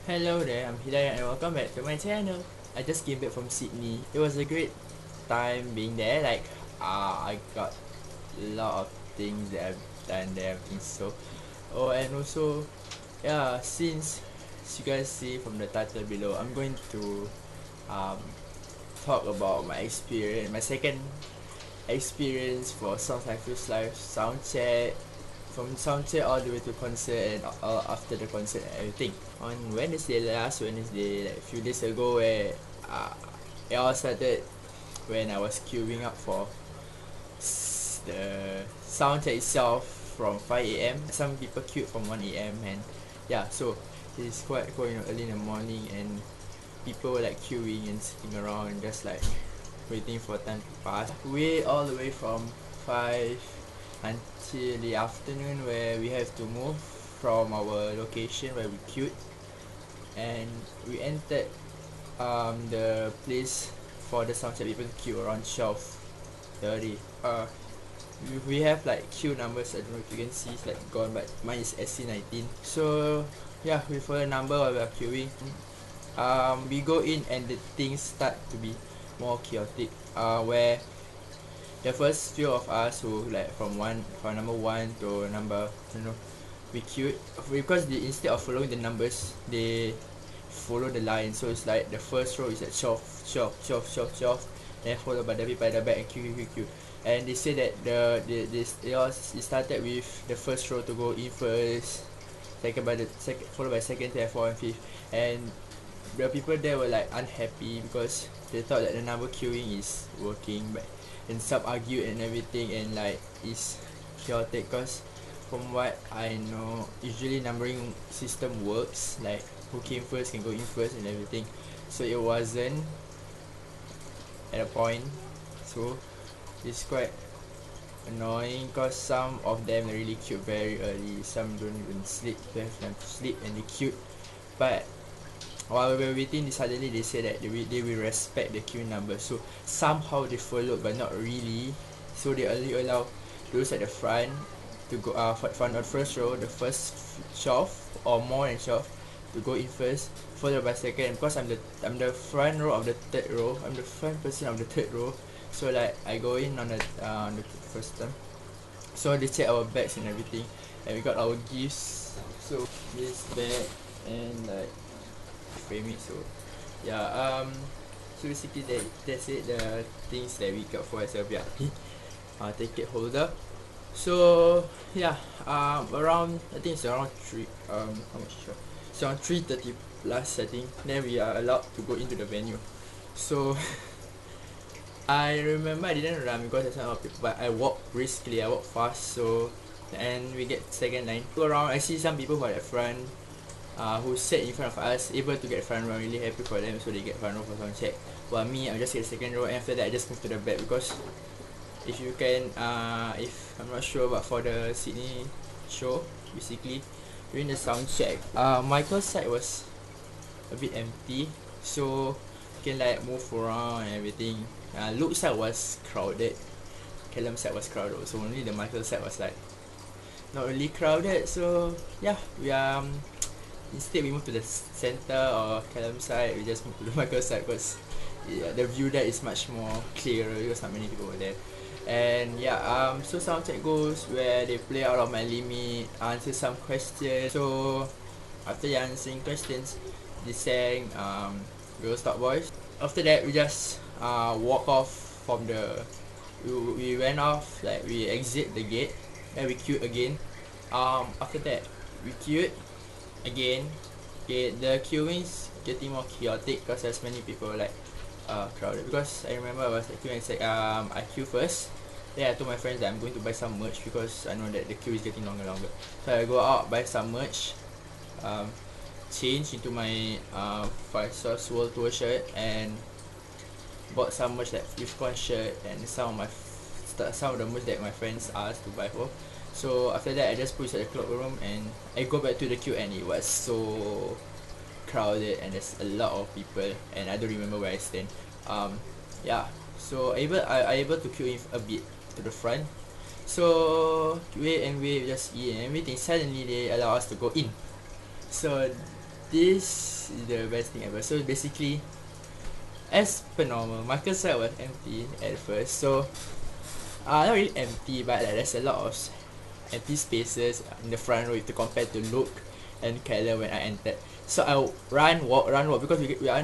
Hello there, I'm Hidayah and welcome back to my channel. I just came back from Sydney. It was a great time being there. I got a lot of things that I've done there. I think so. Oh, and also, yeah, since as you guys see from the title below, I'm going to um, talk about my experience, my second experience for Songs Like Feels Live soundcheck, from soundcheck all the way to concert and after the concert and everything. On Wednesday, last Wednesday, like a few days ago, where it all started when I was queuing up for the soundcheck itself from 5 a.m. Some people queued from 1 a.m. and yeah, so it's quite going early in the morning and people were like queuing and sitting around and just like waiting for time to pass. We all the way from 5 until the afternoon where we have to move from our location where we queued, and we entered the place for the soundcheck. People queue around 12:30. We have like queue numbers. I don't know if you can see, it's like gone, but mine is SC19. So yeah, we follow the number while we are queuing. We go in and the things start to be more chaotic. Where the first few of us who like from number one to number, we queued because instead of following the numbers, they follow the line. So it's like the first row is at 12, then followed by the people at the back and queue. And they say that it started with the first row to go in first, followed by second, third, fourth, and fifth. And the people there were like unhappy because they thought that the number queuing is working, but and some argued and everything, and like it's chaotic because from what I know, usually numbering system works like who came first can go in first and everything. So it wasn't at a point. So it's quite annoying because some of them really queued very early. Some don't even sleep, they have time to sleep and they queued. But while we were waiting, suddenly they say that they will respect the queue number. So somehow they followed, but not really. So they only allow those at the front to go front or first row, the first 12 or more than 12 to go in first, followed by second. Because I'm the front row of the third row. I'm the front person of the third row. So like I go in on the first time. So they check our bags and everything, and we got our gifts. So this bag and like frame it. So yeah, so basically that's it, the things that we got for ourselves. Yeah, ticket holder. So yeah, around, I think it's around 3, how much sure, it's around 3:30 plus, I think, then we are allowed to go into the venue. So I remember I didn't run because there's not a lot of people, but I walked briskly, I walked fast. So and we get second line. Go around, I see some people who are at front, who sat in front of us, able to get front row. I'm really happy for them, so they get front row for sound check. While me, I'll just get second row, and after that I just move to the back because if you can, if I'm not sure, but for the Sydney show, basically during the sound check, Michael's side was a bit empty, so you can like move around and everything. Luke's side was crowded, Callum's side was crowded, so only the Michael side was like not really crowded. So yeah, we instead we move to the center or Callum side, we just move to the Michael side because yeah, the view there is much more clearer because not many people were there. And yeah, so soundcheck goes where they play out of my limit, answer some questions. So after answering questions, they sang Girls Stop Boys. After that, we just walk off from the. We went off, like we exit the gate, and we queued again. After that, we queued again. Okay, the queuing's getting more chaotic because there's many people like crowded. Because I remember I was like queuing, I queue first. Then I told my friends that I'm going to buy some merch because I know that the queue is getting longer and longer. So I go out, buy some merch, change into my 5 Sauce World Tour shirt, and bought some merch like Flipcon shirt and some of the merch that my friends asked to buy for. So after that, I just push at the cloakroom and I go back to the queue, and it was so crowded and there's a lot of people and I don't remember where I stand. Yeah, so I able to queue in a bit to the front. So wait and wait, just eat and everything. Suddenly they allow us to go in. So this is the best thing ever. So basically, as per normal, Michael's side was empty at first. So not really empty, but like, there's a lot of empty spaces in the front row if you compare to Luke and Keller when I entered. So I walk because we are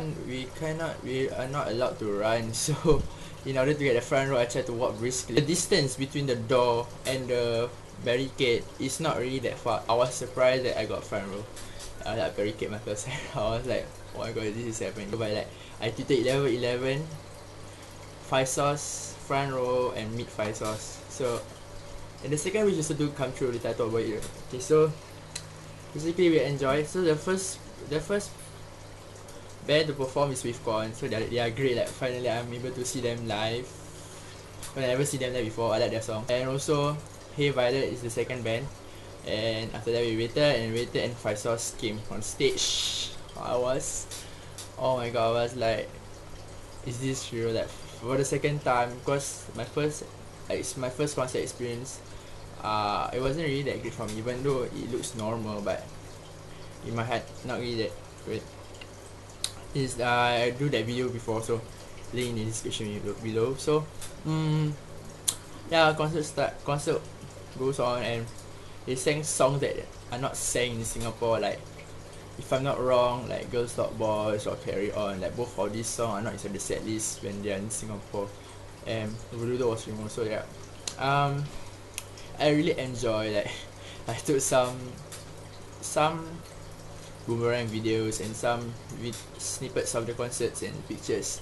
not allowed to run. So in order to get the front row, I try to walk briskly. The distance between the door and the barricade is not really that far. I was surprised that I got front row. That barricade myself. I was like, oh my god, this is happening. But like, I tweeted 11, 5 sauce, front row, and mid 5 sauce. So, and the second wish also do come true. Later I talk about it. Okay, so basically we enjoy. So the first band to perform is Swiftcon. So they are great. Like finally I'm able to see them live. When I never see them live before, I like their song. And also, Hey Violet is the second band. And after that we waited and 5 sauce came on stage. Oh my god, I was like, is this real? Like for the second time, because my first concert experience, it wasn't really that great for me, even though it looks normal, but in my head not really that great. I do that video before, so link in the description below. So yeah, concert goes on, and they sang songs that are not sang in Singapore, like if I'm not wrong, like Girls Talk Boys or Carry On. Like both of these songs are not inside the set list when they are in Singapore. And Rudo was removed. So yeah, I really enjoy. Like I took some boomerang videos and some snippets of the concerts and pictures.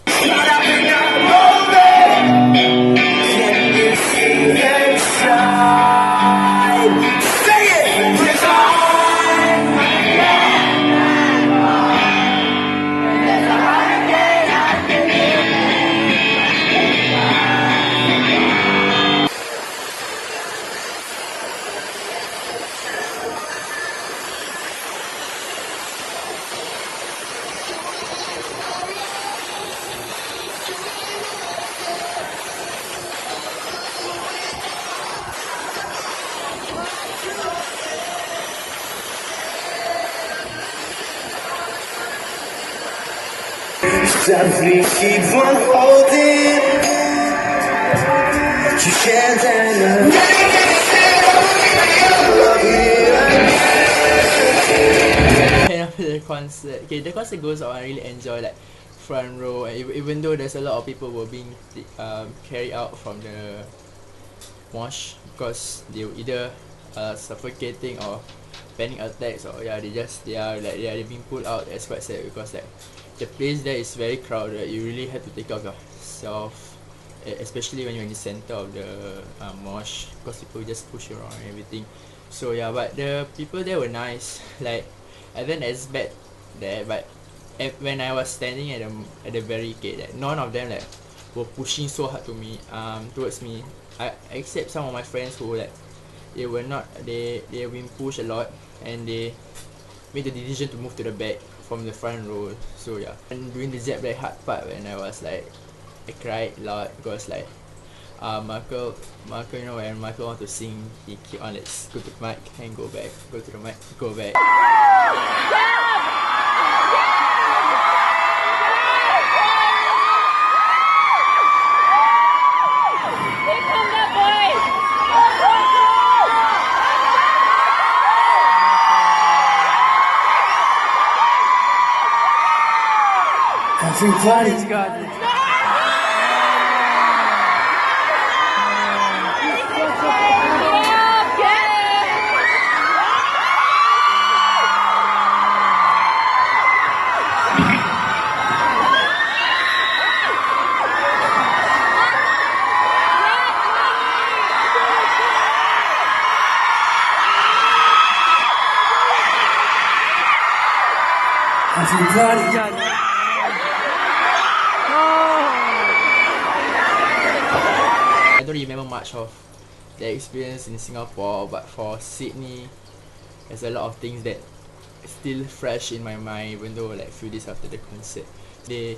Something keep on holding. You can't handle. And after the concert, the concert goes on. I really enjoy like front row, and even though there's a lot of people were being carried out from the mosh because they were either suffocating or panic attacks, or they're being pulled out. That's quite sad because like the place there is very crowded. You really have to take care of yourself, especially when you're in the center of the mosh, because people just push you around and everything. So yeah, but the people there were nice. Like I wasn't as bad there, but when I was standing at the barricade, like, none of them like were pushing so hard towards me. Except some of my friends who like they have been pushed a lot, and they made the decision to move to the back from the front row. So yeah, and during the Jet Black hard part, when I was like, I cried loud because like Michael, you know, when Michael want to sing, he keep on let's go to the mic and go back, go to the mic, go back. Everybody got it. I don't remember much of the experience in Singapore, but for Sydney, there's a lot of things that still fresh in my mind, even though like few days after the concert. The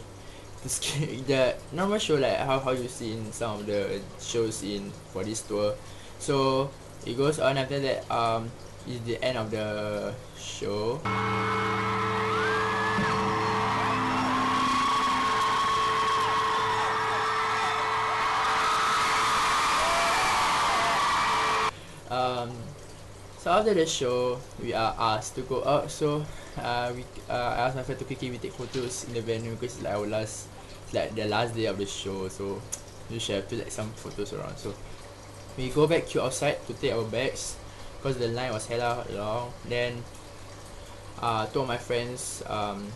normal show, like how you see in some of the shows for this tour. So it goes on. After that is the end of the show. after the show, we are asked to go out. So I asked my friend to quickly we take photos in the venue because it's like it's like the last day of the show. So we should have to like some photos around. So we go back to outside to take our bags because the line was hella long. Then two of my friends find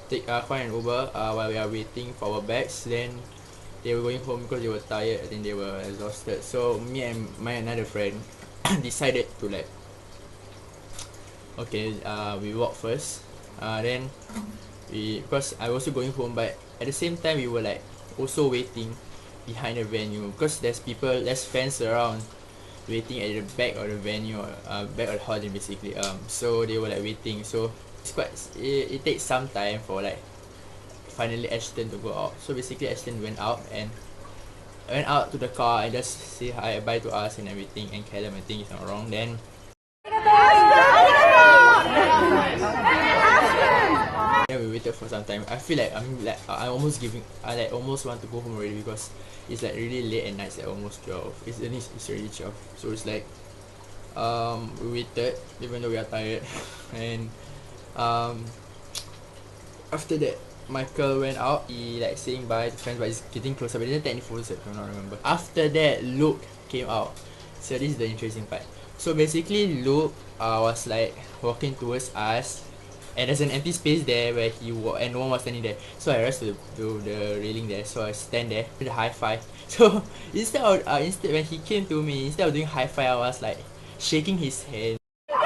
an Uber while we are waiting for our bags. Then they were going home because they were tired. I think they were exhausted. So me and my another friend decided to like, okay, we walk first. Then because I was also going home, but at the same time we were like also waiting behind the venue because there's fans around waiting at the back of the venue, back of the hall basically. So they were like waiting. So it takes some time for like finally Ashton to go out. So basically Ashton went out to the car and just say hi, bye to us and everything. And Callum, I think is not wrong. Then we waited for some time. I feel like I almost want to go home already because it's like really late at night. It's like almost 12. It's already 12. So it's like we waited even though we are tired. And after that Michael went out. He like saying bye to friends, but he's getting closer. But he didn't take any photos. I don't remember. After that, Luke came out. So this is the interesting part. So basically, Luke was like walking towards us, and there's an empty space there where he and no one was standing there. So I rushed to the railing there. So I stand there with a high five. So instead when he came to me, instead of doing high five, I was like shaking his hand. Oh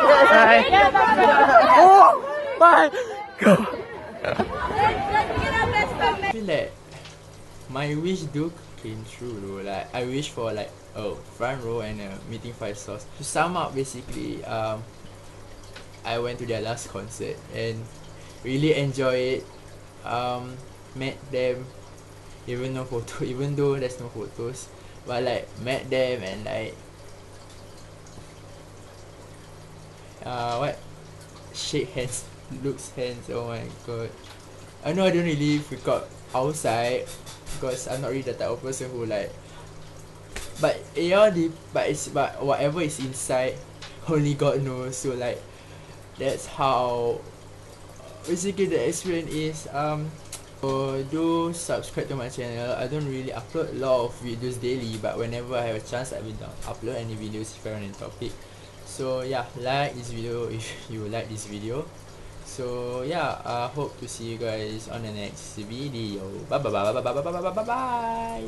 my god! I feel like my wish do came true though. Like I wish for like a front row and a meeting 5 stars. To sum up, basically, I went to their last concert and really enjoyed it. Met them, even though there's no photos, but like met them and like shake hands, Luke's hands. Oh my god. I know I don't really freak out outside because I'm not really the type of person who like, but but whatever is inside, only God knows. So like that's how basically the experience is. So do subscribe to my channel. I don't really upload a lot of videos daily, but whenever I have a chance I will upload any videos if I'm on a topic. So yeah, like this video if you like this video. So yeah, hope to see you guys on the next video. Bye bye bye bye bye bye bye bye bye bye.